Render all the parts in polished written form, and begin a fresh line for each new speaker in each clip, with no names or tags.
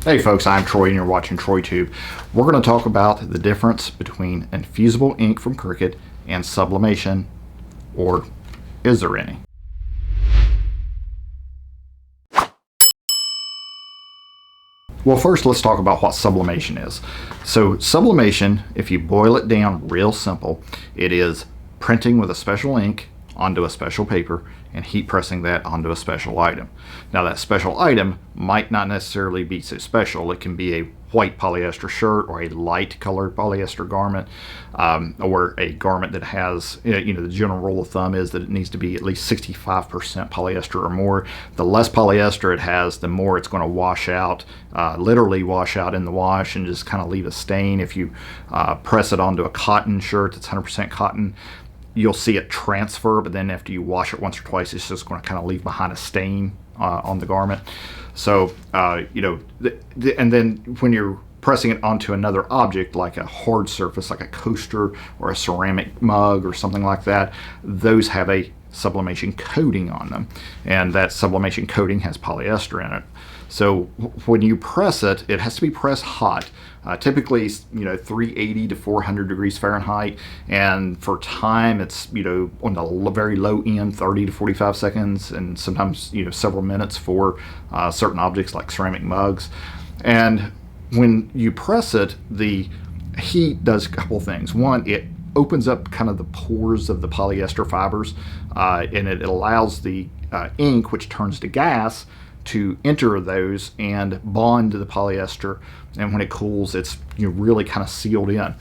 Hey folks, I'm Troy and you're watching TroyTube. We're going to talk about the difference between Infusible Ink from Cricut and Sublimation, or is there any? Well, first let's talk about what sublimation is. So sublimation, if you boil it down real simple, it is printing with a special ink onto a special paper and heat pressing that onto a special item. Now that special item might not necessarily be so special. It can be a white polyester shirt or a light colored polyester garment, or a garment that has, the general rule of thumb is that it needs to be at least 65% polyester or more. The less polyester it has, the more it's going to wash out, literally wash out in the wash and just kind of leave a stain. If you press it onto a cotton shirt that's 100% cotton, you'll see it transfer, but then after you wash it once or twice, it's just going to kind of leave behind a stain on the garment. So, and then when you're pressing it onto another object, like a hard surface, like a coaster or a ceramic mug or something like that, those have a sublimation coating on them. And that sublimation coating has polyester in it. So when you press it, it has to be pressed hot. Typically, 380 to 400 degrees Fahrenheit, and for time, it's on the very low end, 30 to 45 seconds, and sometimes several minutes for certain objects like ceramic mugs. And when you press it, the heat does a couple things. One, it opens up kind of the pores of the polyester fibers, and it allows the ink, which turns to gas, to enter those and bond to the polyester, and when it cools, it's really kind of sealed in.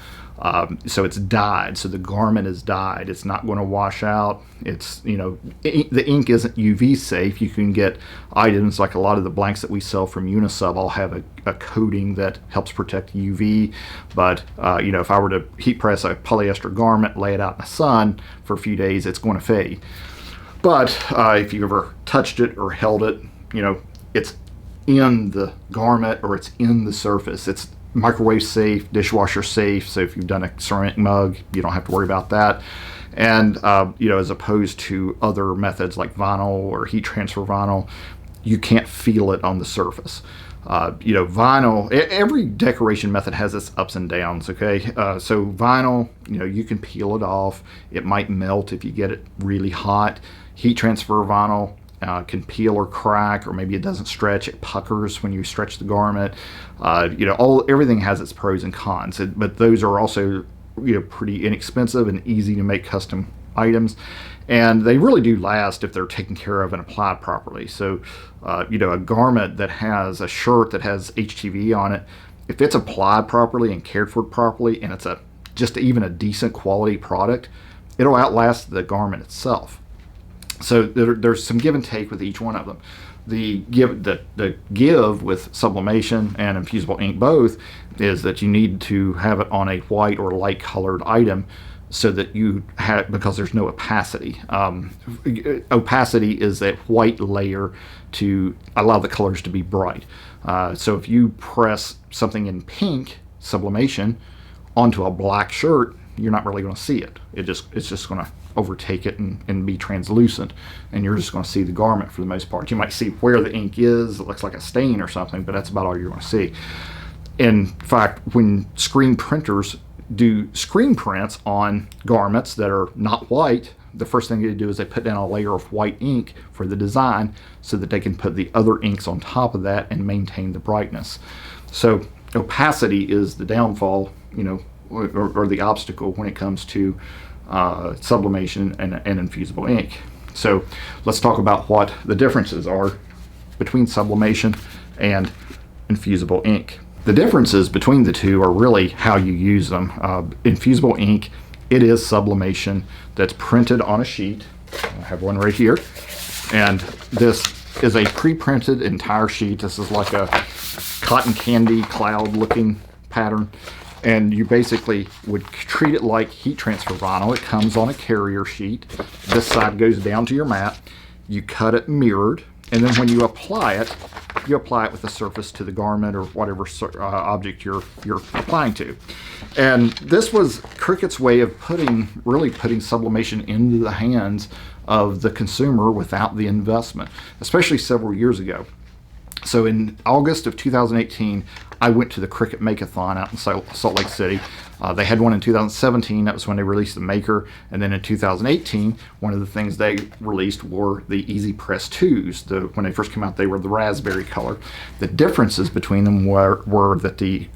So it's dyed, so the garment is dyed. It's not going to wash out. It's the ink isn't UV safe. You can get items like a lot of the blanks that we sell from Unisub all have a coating that helps protect UV. But if I were to heat press a polyester garment, lay it out in the sun for a few days, it's going to fade. But if you ever touched it or held it, it's in the garment or it's in the surface. It's microwave safe, dishwasher safe. So if you've done a ceramic mug, you don't have to worry about that. And as opposed to other methods like vinyl or heat transfer vinyl, you can't feel it on the surface. Vinyl, every decoration method has its ups and downs. Okay, so vinyl, you can peel it off. It might melt if you get it really hot. Heat transfer vinyl can peel or crack, or maybe it doesn't stretch, it puckers when you stretch the garment. Everything has its pros and cons, but those are also pretty inexpensive and easy to make custom items, and they really do last if they're taken care of and applied properly. So a garment that has a shirt that has HTV on it, if it's applied properly and cared for properly, and it's just even a decent quality product, it'll outlast the garment itself. So there's some give and take with each one of them. The give with sublimation and Infusible Ink both is that you need to have it on a white or light colored item so that you have, because there's no opacity. Opacity is that white layer to allow the colors to be bright. So if you press something in pink, sublimation, onto a black shirt, you're not really going to see it. It's just going to overtake it and be translucent, and you're just going to see the garment for the most part. You might see where the ink is. It looks like a stain or something, but that's about all you're going to see. In fact, when screen printers do screen prints on garments that are not white, the first thing they do is they put down a layer of white ink for the design so that they can put the other inks on top of that and maintain the brightness. So opacity is the downfall, or the obstacle when it comes to sublimation and Infusible Ink. So let's talk about what the differences are between sublimation and Infusible Ink. The differences between the two are really how you use them. Infusible Ink, it is sublimation that's printed on a sheet. I have one right here, and this is a pre-printed entire sheet. This is like a cotton candy cloud looking pattern. And you basically would treat it like heat transfer vinyl. It comes on a carrier sheet. This side goes down to your mat. You cut it mirrored, and then when you apply it with the surface to the garment or whatever object you're applying to. And this was Cricut's way of really putting sublimation into the hands of the consumer without the investment, especially several years ago. So in August of 2018, I went to the Cricut Make-a-thon out in Salt Lake City. They had one in 2017. That was when they released the Maker. And then in 2018, one of the things they released were the Easy Press 2s. When they first came out, they were the raspberry color. The differences between them were that the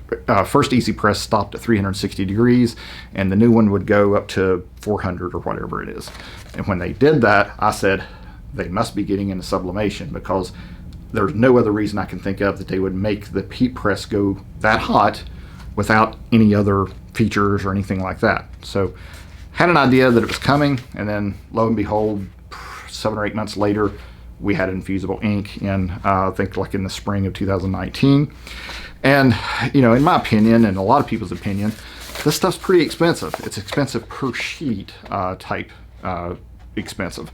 first Easy Press stopped at 360 degrees, and the new one would go up to 400 or whatever it is. And when they did that, I said, they must be getting into sublimation, because there's no other reason I can think of that they would make the heat press go that hot without any other features or anything like that. So had an idea that it was coming, and then lo and behold, 7 or 8 months later, we had Infusible Ink in, I think like in the spring of 2019. And, you know, in my opinion, and a lot of people's opinion, this stuff's pretty expensive. It's expensive per sheet type expensive.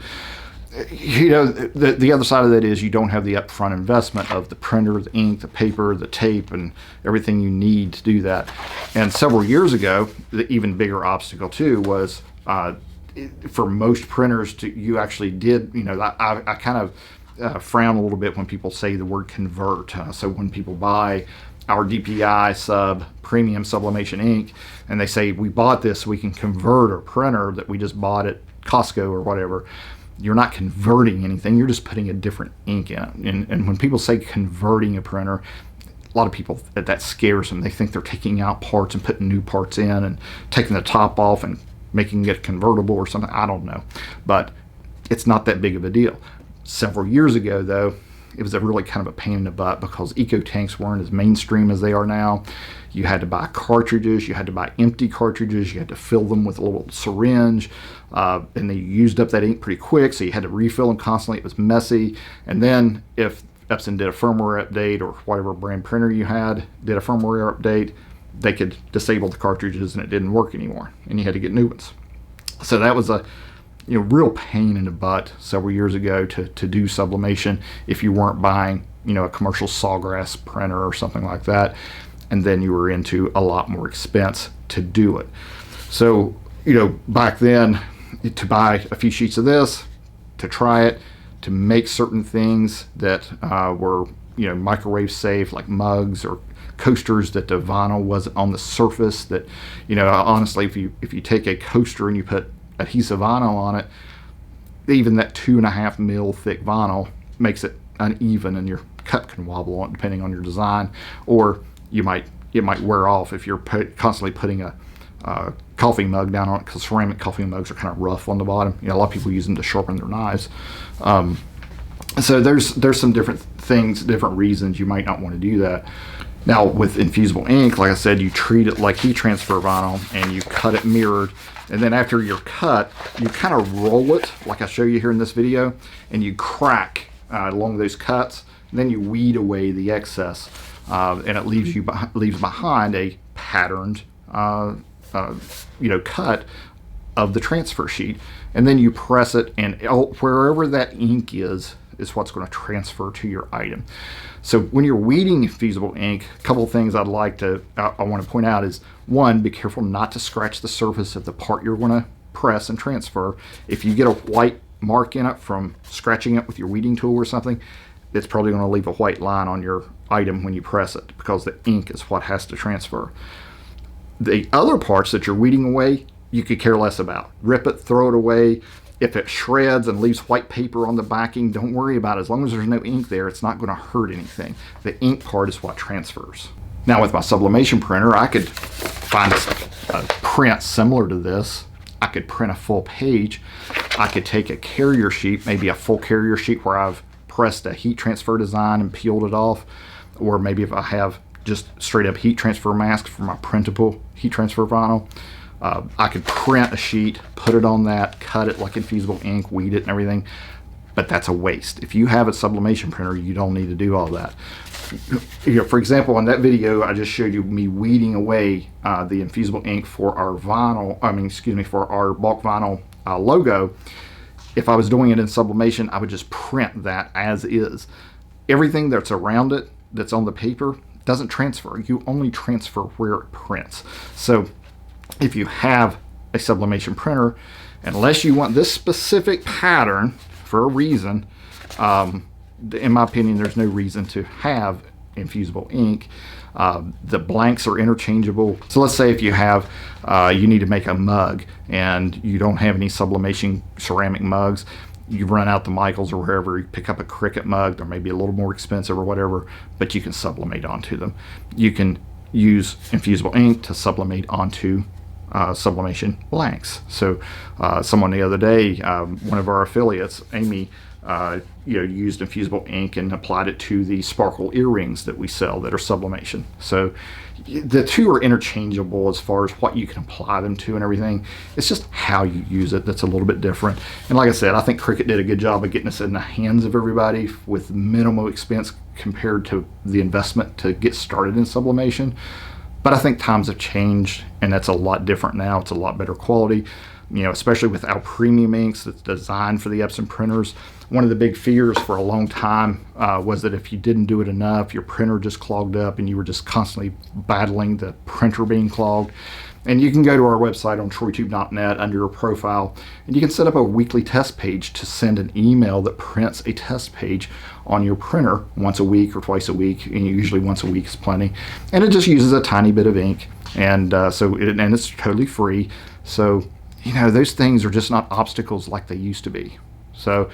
You know, the other side of that is you don't have the upfront investment of the printer, the ink, the paper, the tape, and everything you need to do that. And several years ago, the even bigger obstacle too was for most printers, you actually did, you know, I kind of frown a little bit when people say the word convert. So when people buy our DPI sub premium sublimation ink and they say we bought this so we can convert a printer that we just bought at Costco or whatever, you're not converting anything, you're just putting a different ink in it. And when people say converting a printer, a lot of people, that scares them. They think they're taking out parts and putting new parts in and taking the top off and making it convertible or something. I don't know. But it's not that big of a deal. Several years ago, though, it was a really kind of a pain in the butt because eco tanks weren't as mainstream as they are now. You had to buy cartridges, you had to buy empty cartridges, you had to fill them with a little syringe, and they used up that ink pretty quick, so you had to refill them constantly. It was messy. And then if Epson did a firmware update, or whatever brand printer you had did a firmware update, they could disable the cartridges and it didn't work anymore, and you had to get new ones. So that was a real pain in the butt several years ago to do sublimation if you weren't buying a commercial sawgrass printer or something like that, and then you were into a lot more expense to do it. So back then, to buy a few sheets of this, to try it, to make certain things that were microwave safe, like mugs or coasters, that the vinyl wasn't on the surface, that honestly, if you take a coaster and you put adhesive vinyl on it, even that 2.5 mil thick vinyl makes it uneven, and your cup can wobble on it depending on your design, or it might wear off if you're constantly putting a coffee mug down on it, because ceramic coffee mugs are kind of rough on the bottom. A lot of people use them to sharpen their knives. So there's some different things, different reasons you might not want to do that. Now with Infusible Ink, like I said, you treat it like heat transfer vinyl and you cut it mirrored, and then after you're cut, you kind of roll it like I show you here in this video, and you crack along those cuts, and then you weed away the excess, and it leaves behind a patterned cut of the transfer sheet. And then you press it, and wherever that ink is what's going to transfer to your item. So when you're weeding Infusible Ink, a couple of things I want to point out is, one, be careful not to scratch the surface of the part you're going to press and transfer. If you get a white mark in it from scratching it with your weeding tool or something, it's probably going to leave a white line on your item when you press it, because the ink is what has to transfer. The other parts that you're weeding away, you could care less about. Rip it, throw it away. If it shreds and leaves white paper on the backing, don't worry about it. As long as there's no ink there, it's not going to hurt anything. The ink part is what transfers. Now with my sublimation printer, I could find a print similar to this. I could print a full page. I could take a carrier sheet, maybe a full carrier sheet where I've pressed a heat transfer design and peeled it off, or maybe if I have just straight up heat transfer masks for my printable heat transfer vinyl, I could print a sheet, put it on that, cut it like Infusible Ink, weed it and everything, but that's a waste. If you have a sublimation printer, you don't need to do all that. For example, in that video, I just showed you me weeding away the Infusible Ink for our for our bulk vinyl logo. If I was doing it in sublimation, I would just print that as is. Everything that's around it, that's on the paper, doesn't transfer. You only transfer where it prints. So if you have a sublimation printer, unless you want this specific pattern for a reason, in my opinion, there's no reason to have infusible ink. The blanks are interchangeable. So let's say if you have, you need to make a mug and you don't have any sublimation ceramic mugs, you run out to Michael's or wherever, you pick up a Cricut mug. They're maybe a little more expensive or whatever, but you can sublimate onto them. You can use infusible ink to sublimate onto sublimation blanks. So someone the other day, one of our affiliates, Amy, used infusible ink and applied it to the sparkle earrings that we sell that are sublimation. So the two are interchangeable as far as what you can apply them to and everything. It's just how you use it that's a little bit different. And like I said, I think Cricut did a good job of getting us in the hands of everybody with minimal expense compared to the investment to get started in sublimation. But I think times have changed and that's a lot different now. It's a lot better quality, especially with our premium inks that's designed for the Epson printers. One of the big fears for a long time was that if you didn't do it enough, your printer just clogged up and you were just constantly battling the printer being clogged. And you can go to our website on TroyTube.net under your profile, and you can set up a weekly test page to send an email that prints a test page on your printer once a week or twice a week, and usually once a week is plenty. And it just uses a tiny bit of ink, and and it's totally free. So those things are just not obstacles like they used to be. So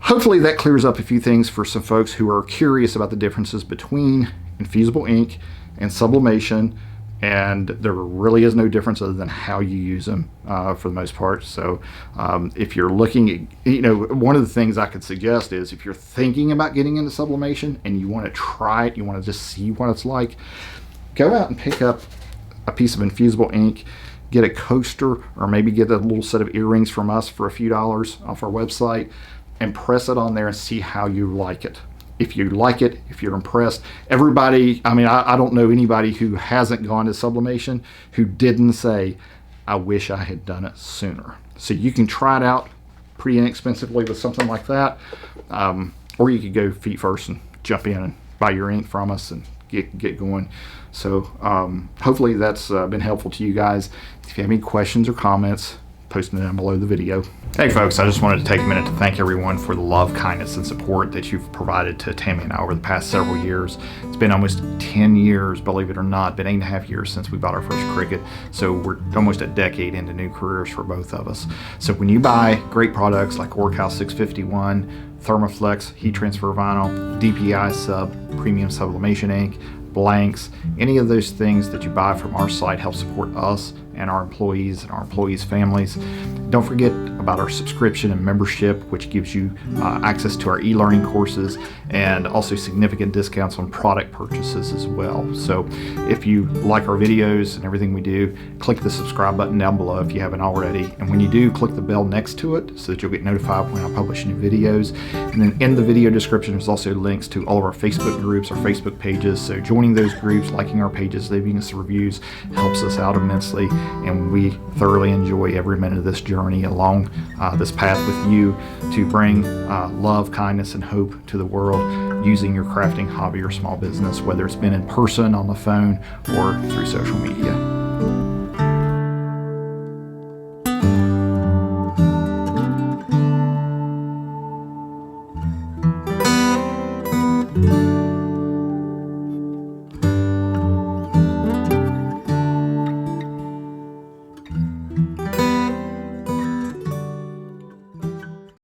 hopefully that clears up a few things for some folks who are curious about the differences between infusible ink and sublimation. And there really is no difference other than how you use them for the most part. So if you're looking at, one of the things I could suggest is if you're thinking about getting into sublimation and you want to try it, you want to just see what it's like, go out and pick up a piece of infusible ink, get a coaster, or maybe get a little set of earrings from us for a few dollars off our website and press it on there and see how you like it. If you like it, if you're impressed, everybody, I don't know anybody who hasn't gone to sublimation who didn't say, I wish I had done it sooner. So you can try it out pretty inexpensively with something like that. Or you could go feet first and jump in and buy your ink from us and get going. So hopefully that's been helpful to you guys. If you have any questions or comments, post them down below the video. Hey folks, I just wanted to take a minute to thank everyone for the love, kindness, and support that you've provided to Tammy and I over the past several years. It's been almost 10 years, believe it or not, been 8.5 years since we bought our first Cricut. So we're almost a decade into new careers for both of us. So when you buy great products like Orcal 651, Thermoflex heat transfer vinyl, DPI sub, premium sublimation ink, blanks, any of those things that you buy from our site help support us and our employees' families. Don't forget about our subscription and membership, which gives you access to our e-learning courses and also significant discounts on product purchases as well. So if you like our videos and everything we do, click the subscribe button down below if you haven't already. And when you do, click the bell next to it so that you'll get notified when I publish new videos. And then in the video description, there's also links to all of our Facebook groups, our Facebook pages. So joining those groups, liking our pages, leaving us reviews helps us out immensely. And we thoroughly enjoy every minute of this journey along this path with you to bring love, kindness, and hope to the world using your crafting hobby or small business, whether it's been in person, on the phone, or through social media.